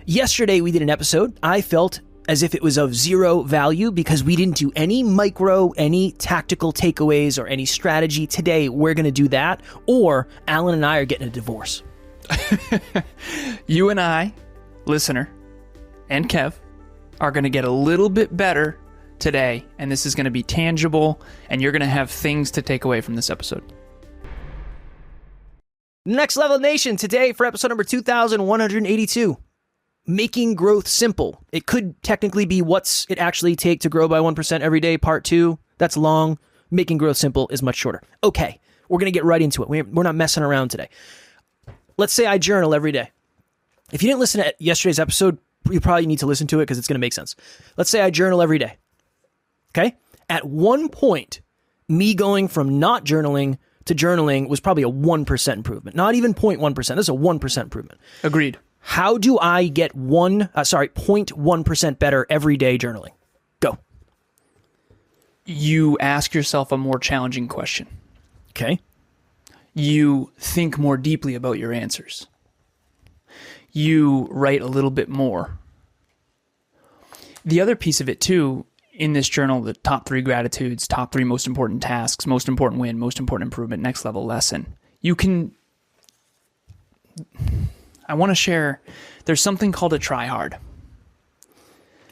Yesterday we did an episode. I felt as if it was of zero value because we didn't do any tactical takeaways or any strategy. Today we're going to do that, or Alan and I are getting a divorce. You and I, listener, and Kev, are going to get a little bit better today, and this is going to be tangible, and you're going to have things to take away from this episode. Next Level Nation, today for episode number 2182. Making growth simple. It could technically be what's it actually take to grow by 1% every day, part 2. That's long. Making growth simple is much shorter. Okay, we're going to get right into it. We're not messing around today. Let's say I journal every day. If you didn't listen to yesterday's episode, you probably need to listen to it because it's going to make sense. Let's say I journal every day. Okay? At one point, me going from not journaling to journaling was probably a 1% improvement. Not even 0.1%. This is a 1% improvement. Agreed. How do I get 0.1% better every day journaling? Go. You ask yourself a more challenging question. Okay. You think more deeply about your answers. You write a little bit more. The other piece of it too, in this journal, the top 3 gratitudes, top 3 most important tasks, most important win, most important improvement, next level lesson. I want to share, there's something called a try hard.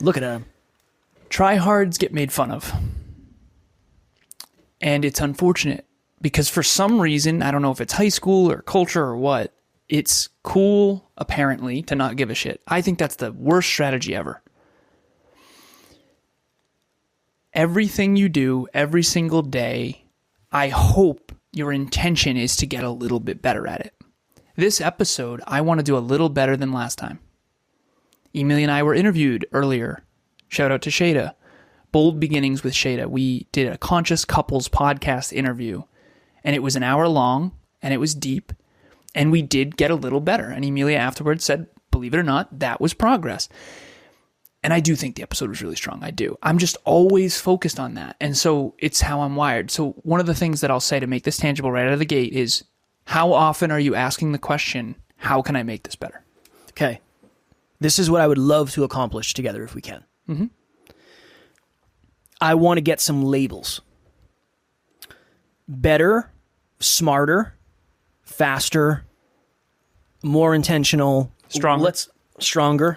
Look at him. Try hards get made fun of. And it's unfortunate because for some reason, I don't know if it's high school or culture or what, it's cool, apparently, to not give a shit. I think that's the worst strategy ever. Everything you do every single day, I hope your intention is to get a little bit better at it. This episode, I want to do a little better than last time. Emilie and I were interviewed earlier. Shout out to Shada. Bold Beginnings with Shada. We did a Conscious Couples podcast interview, and it was an hour long, and it was deep, and we did get a little better. And Emilia afterwards said, believe it or not, that was progress. And I do think the episode was really strong. I do. I'm just always focused on that. And so it's how I'm wired. So one of the things that I'll say to make this tangible right out of the gate is, how often are you asking the question, how can I make this better? Okay. This is what I would love to accomplish together if we can. Mm-hmm. I want to get some labels. Better, smarter, faster, more intentional. Stronger.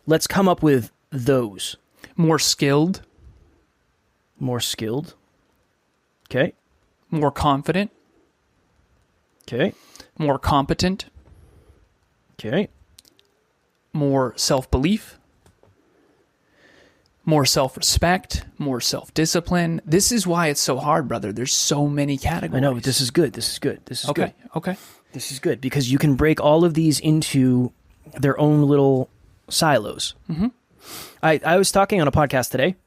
Let's come up with those. More skilled. More skilled. Okay. More confident. Okay. More competent. Okay. More self-belief. More self-respect. More self-discipline. This is why it's so hard, brother. There's so many categories. I know, but this is good. This is good. Okay. This is good because you can break all of these into their own little silos. Mm-hmm. I was talking on a podcast today,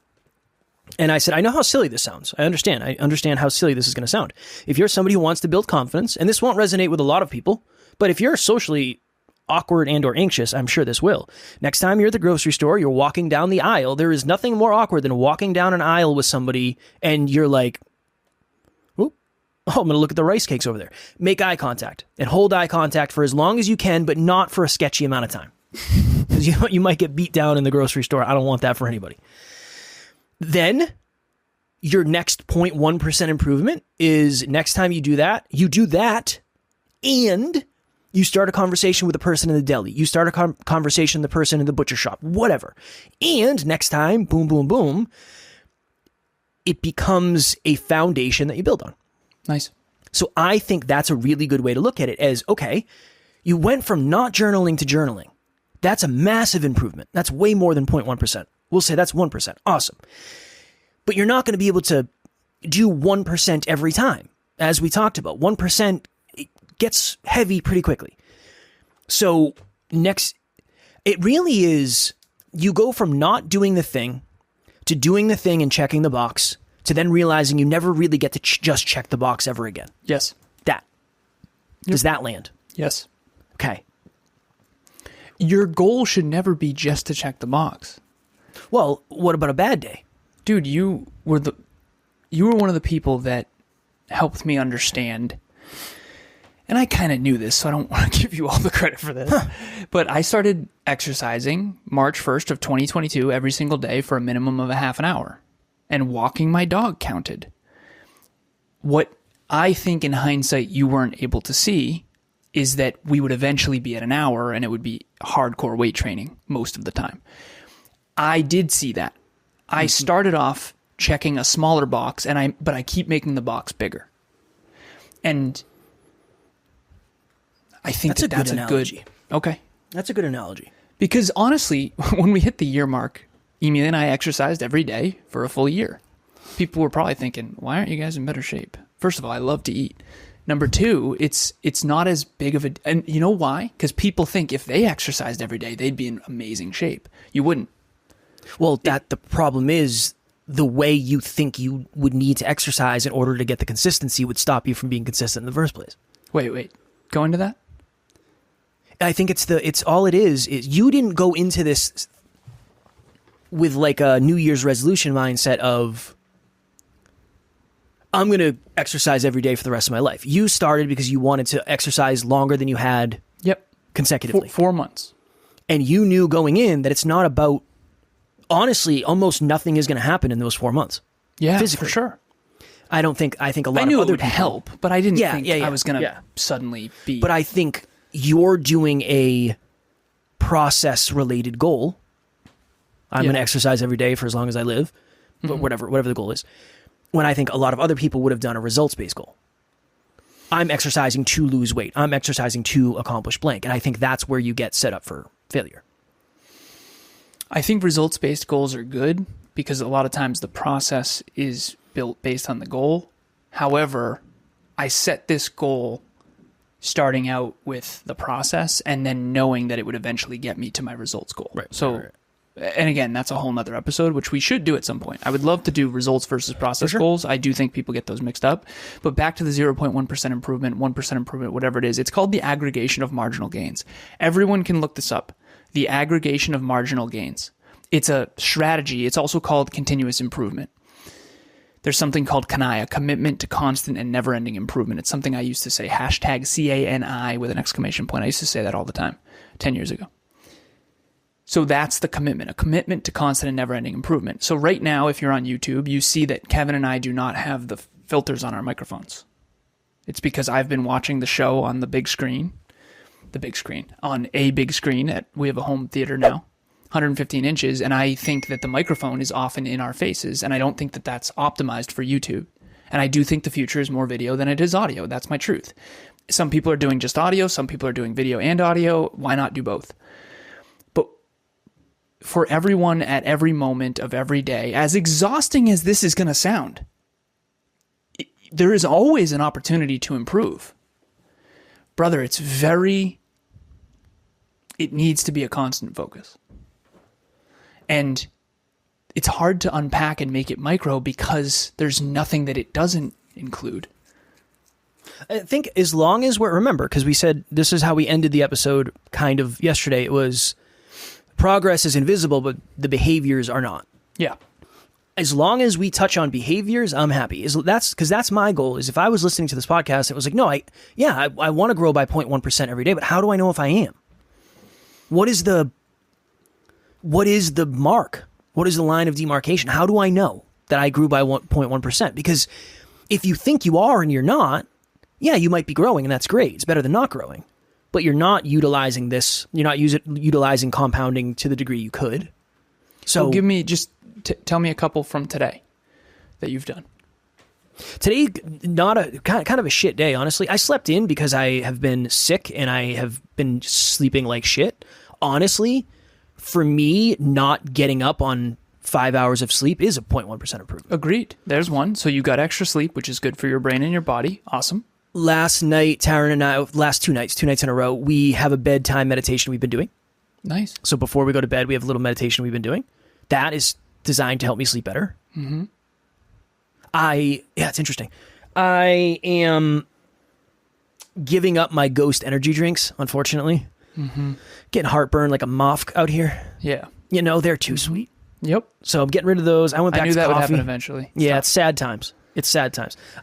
and I said, I know how silly this sounds. I understand how silly this is going to sound. If you're somebody who wants to build confidence, and this won't resonate with a lot of people, but if you're socially awkward and or anxious, I'm sure this will. Next time you're at the grocery store, you're walking down the aisle, there is nothing more awkward than walking down an aisle with somebody and you're like, I'm going to look at the rice cakes over there. Make eye contact and hold eye contact for as long as you can, but not for a sketchy amount of time. Because you might get beat down in the grocery store. I don't want that for anybody. Then your next 0.1% improvement is next time you do that and you start a conversation with the person in the deli. You start a conversation with the person in the butcher shop, whatever. And next time, boom, boom, boom, it becomes a foundation that you build on. Nice. So I think that's a really good way to look at it as, okay, you went from not journaling to journaling. That's a massive improvement. That's way more than 0.1%. We'll say that's 1%. Awesome. But you're not going to be able to do 1% every time. As we talked about, 1% it gets heavy pretty quickly. So next, it really is, you go from not doing the thing to doing the thing and checking the box to then realizing you never really get to just check the box ever again. Yes. That. Yep. Does that land? Yes. Okay. Your goal should never be just to check the box. Well, what about a bad day? Dude, you were one of the people that helped me understand. and I kind of knew this, so I don't want to give you all the credit for this, but I started exercising March 1st of 2022 every single day for a minimum of a half an hour, and walking my dog counted. What I think in hindsight you weren't able to see is that we would eventually be at an hour and it would be hardcore weight training most of the time. I did see that. I started off checking a smaller box, but I keep making the box bigger. And I think that's a good. Okay. That's a good analogy. Because honestly, when we hit the year mark, Emi and I exercised every day for a full year. People were probably thinking, why aren't you guys in better shape? First of all, I love to eat. Number two, it's not as big of a... And you know why? Because people think if they exercised every day, they'd be in amazing shape. You wouldn't. Well, the problem is the way you think you would need to exercise in order to get the consistency would stop you from being consistent in the first place. Wait. Go into that? I think it's all it is you didn't go into this with like a New Year's resolution mindset of, I'm going to exercise every day for the rest of my life. You started because you wanted to exercise longer than you had consecutively. 4 months. And you knew going in that it's not about, honestly, almost nothing is going to happen in those 4 months. Yeah, physically. for sure. I think a lot of other it would people help, but I didn't think I was going to suddenly be... But I think you're doing a process-related goal. I'm going to exercise every day for as long as I live, but whatever the goal is. When I think a lot of other people would have done a results-based goal. I'm exercising to lose weight. I'm exercising to accomplish blank. And I think that's where you get set up for failure. I think results-based goals are good because a lot of times the process is built based on the goal. However, I set this goal starting out with the process and then knowing that it would eventually get me to my results goal. Right. So, right. And again, that's a whole nother episode, which we should do at some point. I would love to do results versus process goals. I do think people get those mixed up. But back to the 0.1% improvement, 1% improvement, whatever it is, it's called the aggregation of marginal gains. Everyone can look this up. The aggregation of marginal gains. It's a strategy. It's also called continuous improvement. There's something called CANI, a commitment to constant and never-ending improvement. It's something I used to say, hashtag CANI with an exclamation point. I used to say that all the time 10 years ago. So that's the commitment, a commitment to constant and never-ending improvement. So right now, if you're on YouTube, you see that Kevin and I do not have the filters on our microphones. It's because I've been watching the show on the big screen, on a big screen. We have a home theater now, 115 inches, and I think that the microphone is often in our faces, and I don't think that that's optimized for YouTube. And I do think the future is more video than it is audio. That's my truth. Some people are doing just audio. Some people are doing video and audio. Why not do both? For everyone at every moment of every day, as exhausting as this is going to sound, there is always an opportunity to improve. Brother, it needs to be a constant focus. And it's hard to unpack and make it micro because there's nothing that it doesn't include. I think as long as remember, because we said this is how we ended the episode kind of yesterday, it was... Progress is invisible, but the behaviors are not. Yeah. As long as we touch on behaviors, I'm happy. That's my goal. Is if I was listening to this podcast, it was like, no, I want to grow by 0.1% every day, but how do I know if I am? What is the mark? What is the line of demarcation? How do I know that I grew by 0.1%? Because if you think you are and you're not, yeah, you might be growing, and that's great. It's better than not growing. But you're not utilizing this. You're not utilizing compounding to the degree you could. So give me tell me a couple from today that you've done. Today, not a kind of a shit day, honestly. I slept in because I have been sick and I have been sleeping like shit. Honestly, for me, not getting up on 5 hours of sleep is a 0.1% improvement. Agreed. There's one. So you got extra sleep, which is good for your brain and your body. Awesome. Last night, Taryn and I, last two nights in a row, we have a bedtime meditation we've been doing. Nice. So before we go to bed, we have a little meditation we've been doing. That is designed to help me sleep better. Mm-hmm. It's interesting. I am giving up my Ghost energy drinks, unfortunately. Mm-hmm. Getting heartburn like a moth out here. Yeah. They're too sweet. Yep. So I'm getting rid of those. I went back to coffee. I knew that would happen eventually. Yeah, it's sad times.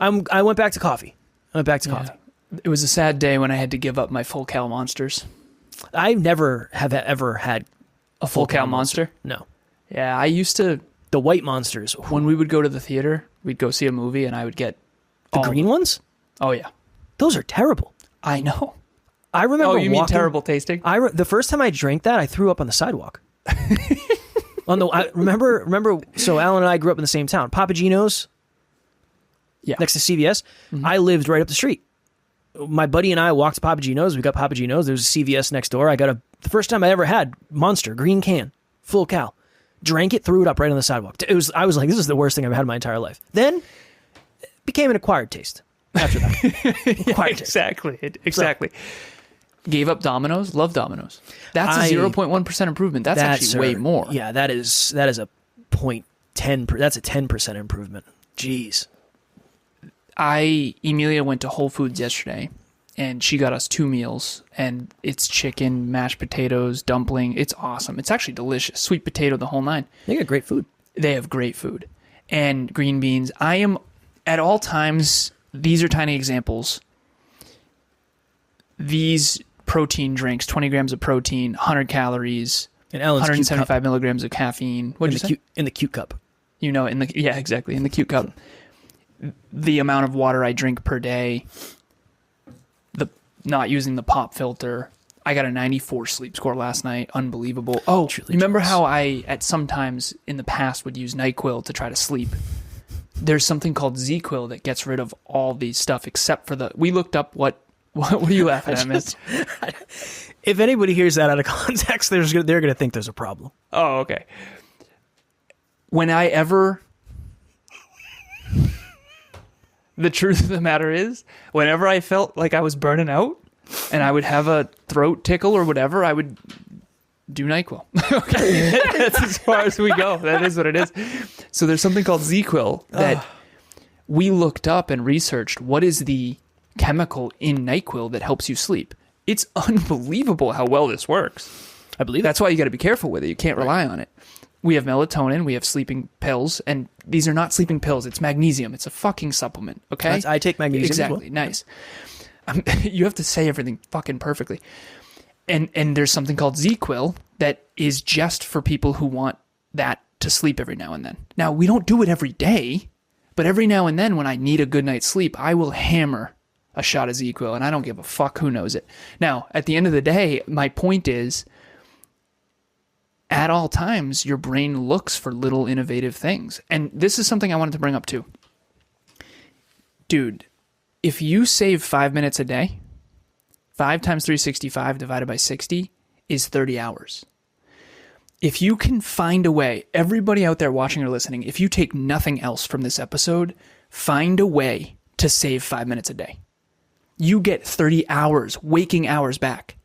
I went back to coffee. It was a sad day when I had to give up my full cal monsters. I never have ever had A full cal monster? No. Yeah, I used to. The white monsters. When we would go to the theater, we'd go see a movie, and I would get The green ones? Oh yeah, Those are terrible. I know. I remember Oh, you mean walking, terrible tasting? the first time I drank that, I threw up on the sidewalk. I remember. So Alan and I grew up in the same town, Papagino's, Yeah. next to CVS. I lived right up the street. My buddy and I walked to Papagino's. We got Papagino's. There's a CVS next door. The first time I ever had Monster green can, full cal. Drank it, threw it up right on the sidewalk. I was like, this is the worst thing I've had in my entire life. Then it became an acquired taste. After that, Yeah, exactly. Gave up Domino's. Love Domino's. That's a 0.1% improvement. That's actually way more. Yeah, that is a 0.10. That's a 10% improvement. Jeez. Emilia went to Whole Foods yesterday, and she got us 2 meals, and it's chicken, mashed potatoes, dumpling. It's awesome. It's actually delicious. Sweet potato, the whole nine. They got great food. They have great food. And green beans. I am, at all times, these are tiny examples. These protein drinks, 20 grams of protein, 100 calories, And Alan's 175 milligrams of caffeine. What did you say? In the cute cup. Yeah, exactly. In the cute cup. The amount of water I drink per day, not using the pop filter. I got a 94 sleep score last night. Unbelievable. Oh, Truly remember jealous. how I, at some times in the past, would use NyQuil to try to sleep? There's something called Z-Quil that gets rid of all these stuff except for we looked up what were you laughing at, Miss? If anybody hears that out of context, they're going to think there's a problem. Oh, okay. The truth of the matter is, whenever I felt like I was burning out and I would have a throat tickle or whatever, I would do NyQuil. Okay. That's as far as we go. That is what it is. So there's something called Z-Quil that we looked up and researched. What is the chemical in NyQuil that helps you sleep? It's unbelievable how well this works. I believe That's why you got to be careful with it. You can't rely on it. We have melatonin, we have sleeping pills, and these are not sleeping pills. It's magnesium. It's a fucking supplement, okay? I take magnesium Exactly, nice. You have to say everything fucking perfectly. And there's something called Z-Quil that is just for people who want that to sleep every now and then. Now, we don't do it every day, but every now and then when I need a good night's sleep, I will hammer a shot of Z-Quil, and I don't give a fuck who knows it. Now, at the end of the day, my point is, at all times, your brain looks for little innovative things. And this is something I wanted to bring up too. Dude, if you save 5 minutes a day, 5 times 365 divided by 60 is 30 hours. If you can find a way, everybody out there watching or listening, if you take nothing else from this episode, find a way to save 5 minutes a day. You get 30 hours, waking hours back.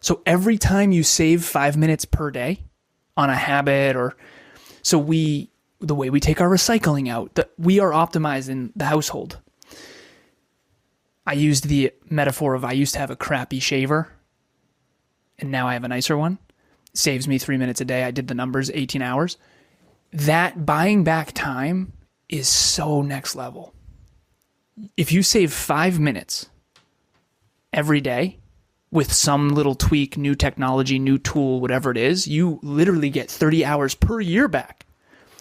So every time you save 5 minutes per day on a habit, the way we take our recycling out, we are optimized in the household. I used the metaphor of I used to have a crappy shaver and now I have a nicer one. It saves me 3 minutes a day. I did the numbers, 18 hours. That buying back time is so next level. If you save 5 minutes every day, with some little tweak, new technology, new tool, whatever it is, you literally get 30 hours per year back.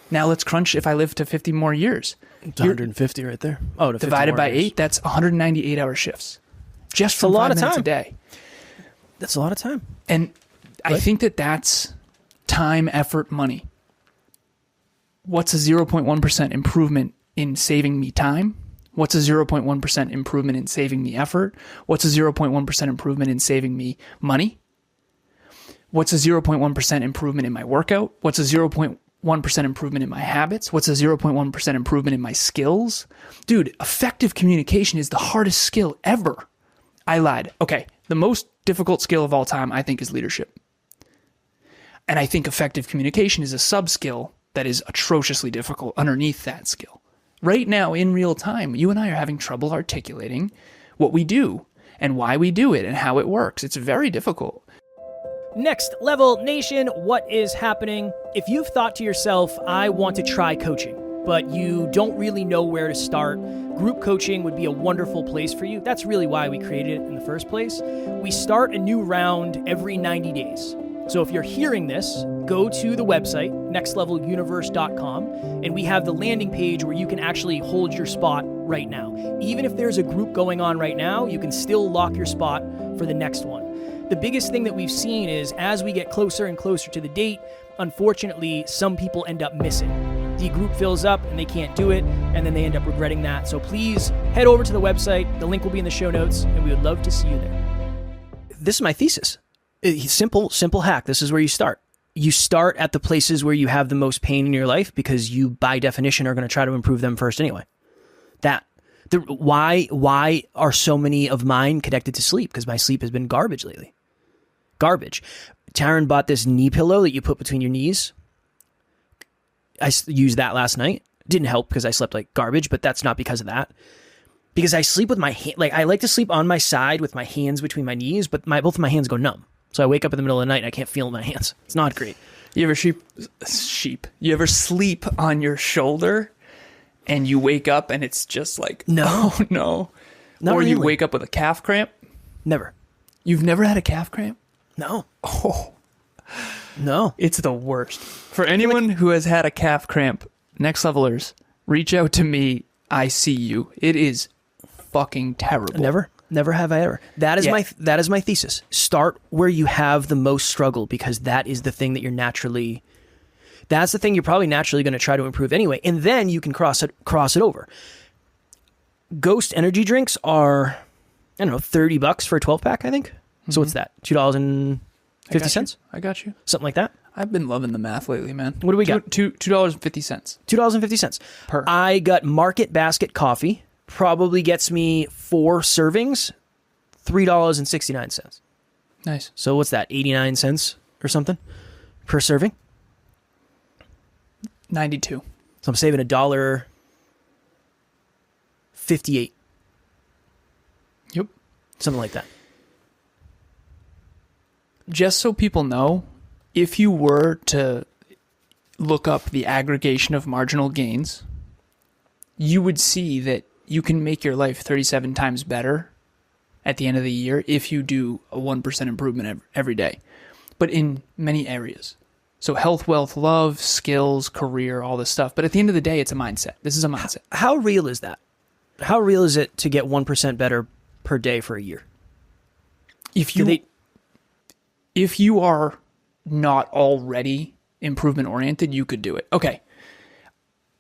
Now let's crunch if I live to 50 more years. It's 150 right there. Oh, to 50 divided more by years. 8, that's 198 hour shifts. Just from 5 minutes a day. That's a lot of time. And I think that's time, effort, money. What's a 0.1% improvement in saving me time? What's a 0.1% improvement in saving me effort? What's a 0.1% improvement in saving me money? What's a 0.1% improvement in my workout? What's a 0.1% improvement in my habits? What's a 0.1% improvement in my skills? Dude, effective communication is the hardest skill ever. I lied. Okay, the most difficult skill of all time, I think, is leadership. And I think effective communication is a sub-skill that is atrociously difficult underneath that skill. Right now, in real time, you and I are having trouble articulating what we do and why we do it and how it works. It's very difficult. Next Level Nation, what is happening? If you've thought to yourself, I want to try coaching, but you don't really know where to start, group coaching would be a wonderful place for you. That's really why we created it in the first place. We start a new round every 90 days. So if you're hearing this, go to the website, nextleveluniverse.com, and we have the landing page where you can actually hold your spot right now. Even if there's a group going on right now, you can still lock your spot for the next one. The biggest thing that we've seen is as we get closer and closer to the date, unfortunately, some people end up missing. The group fills up and they can't do it, and then they end up regretting that. So please head over to the website. The link will be in the show notes, and we would love to see you there. This is my thesis. Simple hack. This is where you start. You start at the places where you have the most pain in your life because you, by definition, are going to try to improve them first anyway. Why are so many of mine connected to sleep? Because my sleep has been garbage lately. Garbage. Taryn bought this knee pillow that you put between your knees. I used that last night. Didn't help because I slept like garbage, but that's not because of that. Because I sleep with my hand, I like to sleep on my side with my hands between my knees, but both of my hands go numb. So I wake up in the middle of the night and I can't feel my hands. It's not great. You ever You ever sleep on your shoulder and you wake up and it's just like, no. Oh no. Not or you really. wake up with a calf cramp? Never. You've never had a calf cramp? No. Oh. No. It's the worst. For anyone who has had a calf cramp, Next Levelers, reach out to me. I see you. It is fucking terrible. Never have I ever. That is my thesis. Start where you have the most struggle because that is the thing that that's the thing you're probably naturally going to try to improve anyway. And then you can cross it over. Ghost energy drinks are, I don't know, $30 for a 12 pack, I think. Mm-hmm. So what's that? $2.50? I got you. Something like that. I've been loving the math lately, man. What do we got? $2.50. $2.50 per. I got Market Basket coffee. Probably gets me 4 servings, $3.69. Nice. So what's that? 89 cents or something per serving? 92. So I'm saving $1.58. Yep. Something like that. Just so people know, if you were to look up the aggregation of marginal gains, you would see that you can make your life 37 times better at the end of the year if you do a 1% improvement every day, but in many areas. So health, wealth, love, skills, career, all this stuff. But at the end of the day, it's a mindset. This is a mindset. How real is that? How real is it to get 1% better per day for a year? If you are not already improvement oriented, you could do it. Okay.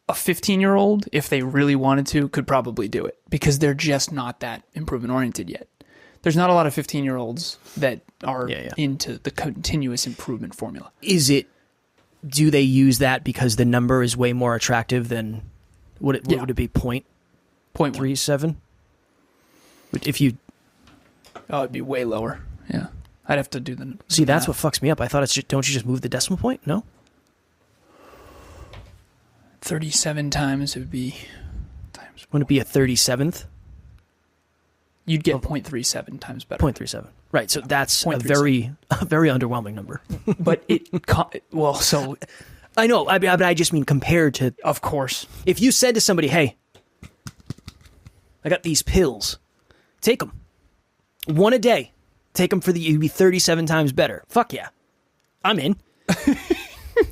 A 15-year-old, if they really wanted to, could probably do it because they're just not that improvement oriented yet. There's not a lot of 15-year-olds that are into the continuous improvement formula. Do they use that because the number is way more attractive than, what would it be, 0.37? If you... Oh, it'd be way lower. Yeah. I'd have to do the... See, that's what fucks me up. I thought don't you just move the decimal point? No? 37 times, it would be... Wouldn't it be a 37th? You'd get 0.37 times better. 0.37. Right, so that's a very underwhelming number. But so... I know, but I just mean compared to... Of course. If you said to somebody, hey, I got these pills, take them. One a day. Take them you'd be 37 times better. Fuck yeah. I'm in.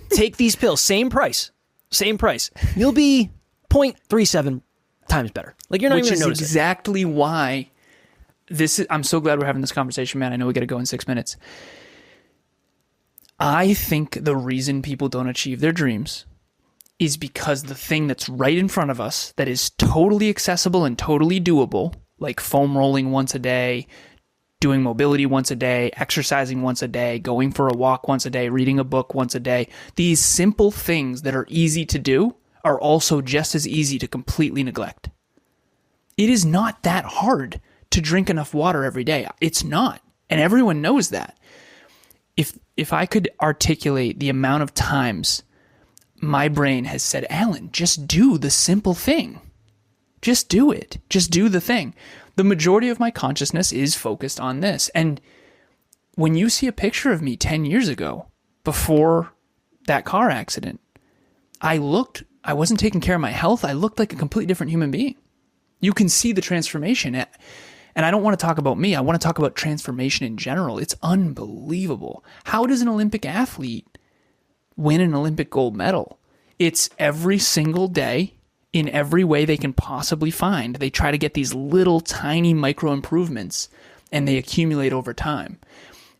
Take these pills, same price. You'll be 0.37 times better. Like you're not even going to notice it. Which is exactly why I'm so glad we're having this conversation, man. I know we got to go in 6 minutes. I think the reason people don't achieve their dreams is because the thing that's right in front of us that is totally accessible and totally doable, like foam rolling once a day, doing mobility once a day, exercising once a day, going for a walk once a day, reading a book once a day. These simple things that are easy to do are also just as easy to completely neglect. It is not that hard to drink enough water every day. It's not. And everyone knows that. If I could articulate the amount of times my brain has said, Alan, just do the simple thing. Just do it. Just do the thing. The majority of my consciousness is focused on this. And when you see a picture of me 10 years ago, before that car accident, I wasn't taking care of my health. I looked like a completely different human being. You can see the transformation. And I don't want to talk about me. I want to talk about transformation in general. It's unbelievable. How does an Olympic athlete win an Olympic gold medal? It's every single day in every way they can possibly find. They try to get these little tiny micro improvements and they accumulate over time.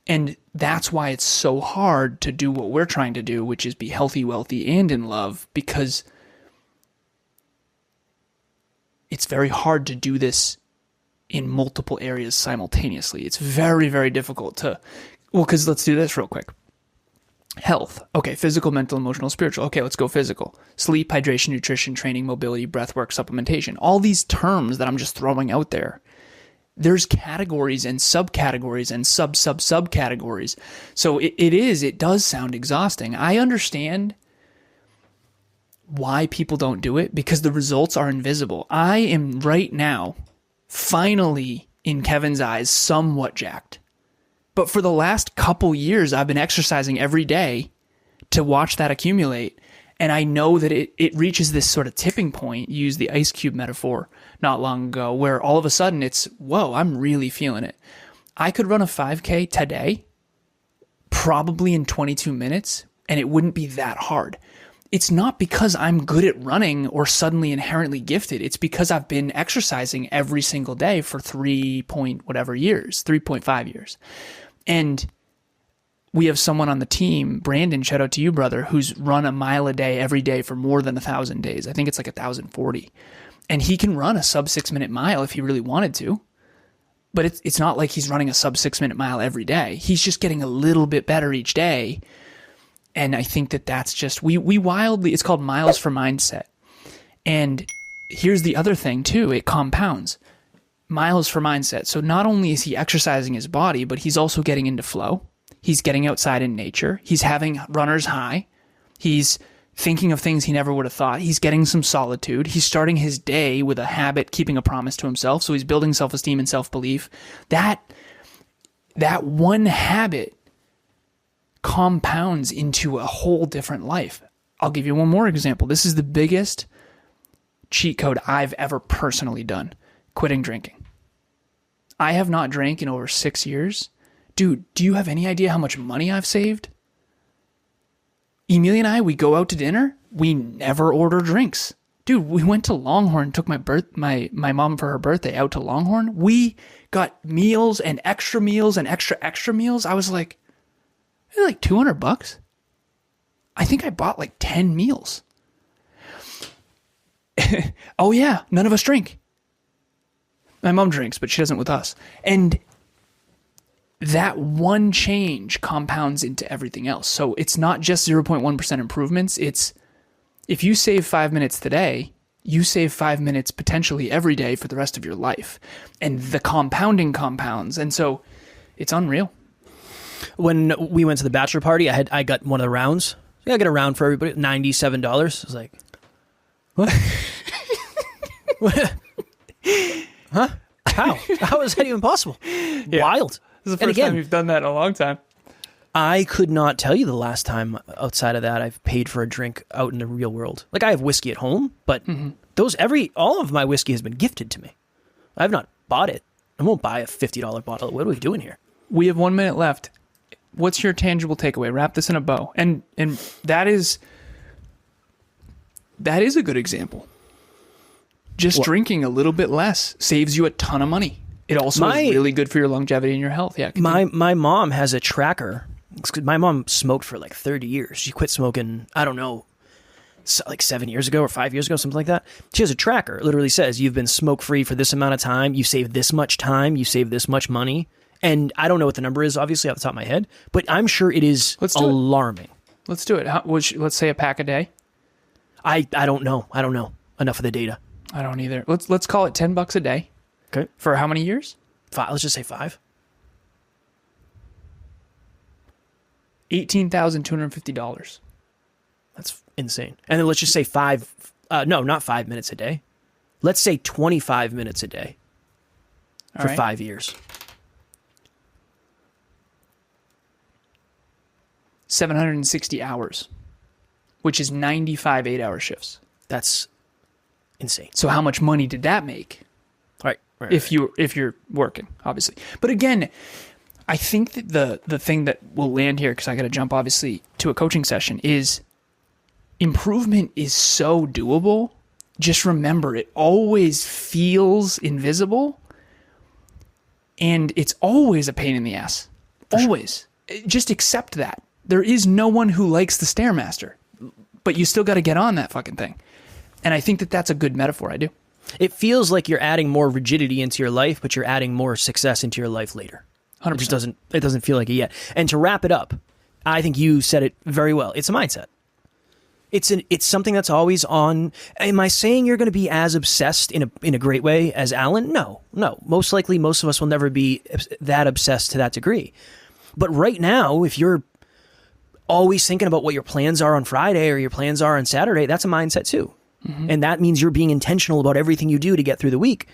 And that's why it's so hard to do what we're trying to do, which is be healthy, wealthy, and in love, because it's very hard to do this in multiple areas simultaneously. It's very, very difficult to, because let's do this real quick. Health. Okay, physical, mental, emotional, spiritual. Okay, let's go physical. Sleep, hydration, nutrition, training, mobility, breathwork, supplementation. All these terms that I'm just throwing out there. There's categories and subcategories and subcategories. So it does sound exhausting. I understand why people don't do it, because the results are invisible. I am right now, finally, in Kevin's eyes, somewhat jacked. But for the last couple years, I've been exercising every day to watch that accumulate. And I know that it reaches this sort of tipping point. You used the ice cube metaphor not long ago, where all of a sudden it's, whoa, I'm really feeling it. I could run a 5K today, probably in 22 minutes, and it wouldn't be that hard. It's not because I'm good at running or suddenly inherently gifted. It's because I've been exercising every single day for 3.5 years. And we have someone on the team, Brandon, shout out to you, brother, who's run a mile a day every day for more than 1,000 days. I think it's like 1,040. And he can run a sub 6-minute mile if he really wanted to. But it's not like he's running a sub 6-minute mile every day. He's just getting a little bit better each day. And I think that's just, we wildly, it's called miles for mindset. And here's the other thing too, it compounds. Miles for mindset. So not only is he exercising his body, but he's also getting into flow. He's getting outside in nature. He's having runner's high. He's thinking of things he never would have thought. He's getting some solitude. He's starting his day with a habit, keeping a promise to himself. So he's building self-esteem and self-belief. That one habit compounds into a whole different life. I'll give you one more example. This is the biggest cheat code I've ever personally done. Quitting drinking. I have not drank in over 6 years. Dude, do you have any idea how much money I've saved? Emilia and I, we go out to dinner. We never order drinks. Dude, we went to Longhorn, took my mom for her birthday out to Longhorn. We got meals and extra meals and extra meals. I was like $200. I think I bought like 10 meals. Oh yeah, none of us drink. My mom drinks, but she doesn't with us. And that one change compounds into everything else. So it's not just 0.1% improvements. It's, if you save 5 minutes today, you save 5 minutes potentially every day for the rest of your life. And the compounding compounds. And so it's unreal. When we went to the bachelor party, I got one of the rounds. I got a round for everybody, $97. I was like, what? What? Huh? How is that even possible? Yeah. Wild. This is the first time you've done that in a long time. I could not tell you the last time outside of that I've paid for a drink out in the real world. Like, I have whiskey at home, but all of my whiskey has been gifted to me. I've not bought it. I won't buy a $50 bottle. What are we doing here? We have 1 minute left. What's your tangible takeaway? Wrap this in a bow. And that is a good example. Just drinking a little bit less saves you a ton of money. It also is really good for your longevity and your health. Yeah. My mom has a tracker. My mom smoked for like 30 years. She quit smoking, I don't know, like 7 years ago or 5 years ago, something like that. She has a tracker. It literally says, you've been smoke-free for this amount of time. You saved this much time. You saved this much money. And I don't know what the number is, obviously, off the top of my head, but I'm sure it is alarming. Let's do it. Let's say a pack a day. I don't know. I don't know enough of the data. I don't either. Let's call it $10 a day. Okay. For how many years? 5. Let's just say 5. $18,250. That's insane. And then let's just say 5. No, not 5 minutes a day. Let's say 25 minutes a day for 5 years. 760 hours, which is 95 8-hour shifts. That's insane. So how much money did that make? if you're working, obviously. But again, I think that the thing that will land here, because I got to jump obviously to a coaching session, is improvement is so doable. Just remember, it always feels invisible, and it's always a pain in the ass. Always. Just accept that. There is no one who likes the Stairmaster, but you still got to get on that fucking thing. And I think that that's a good metaphor. I do. It feels like you're adding more rigidity into your life, but you're adding more success into your life later. 100%. It doesn't feel like it yet. And to wrap it up, I think you said it very well. It's a mindset. It's something that's always on. Am I saying you're going to be as obsessed in a great way as Alan? No. Most likely, most of us will never be that obsessed to that degree. But right now, if you're always thinking about what your plans are on Friday or your plans are on Saturday, that's a mindset too. Mm-hmm. And that means you're being intentional about everything you do to get through the week.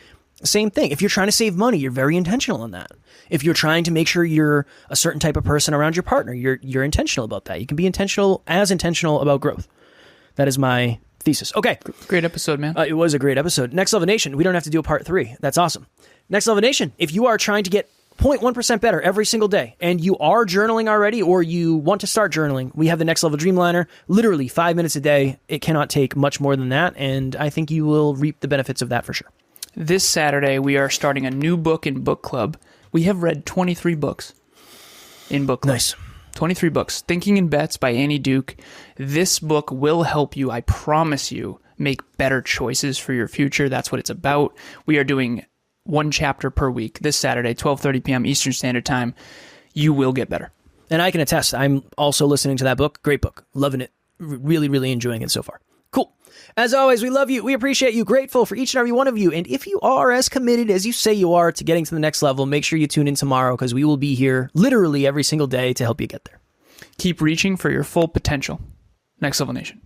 Same thing. If you're trying to save money, you're very intentional on that. If you're trying to make sure you're a certain type of person around your partner, you're intentional about that. You can be intentional about growth. That is my thesis. Okay. Great episode, man. It was a great episode. Next Level Nation. We don't have to do a part 3. That's awesome. Next Level Nation. If you are trying to get 0.1% better every single day, and you are journaling already, or you want to start journaling, we have the Next Level Dreamliner, literally 5 minutes a day. It cannot take much more than that, and I think you will reap the benefits of that for sure. This Saturday, we are starting a new book in book club. We have read 23 books in book club. Nice. 23 books. Thinking in Bets by Annie Duke. This book will help you, I promise you, make better choices for your future. That's what it's about. We are doing 1 chapter per week this Saturday, 12:30 p.m. Eastern Standard Time. You will get better. And I can attest, I'm also listening to that book. Great book. Loving it. Really, really enjoying it so far. Cool. As always, we love you. We appreciate you. Grateful for each and every one of you. And if you are as committed as you say you are to getting to the next level, make sure you tune in tomorrow, because we will be here literally every single day to help you get there. Keep reaching for your full potential. Next Level Nation.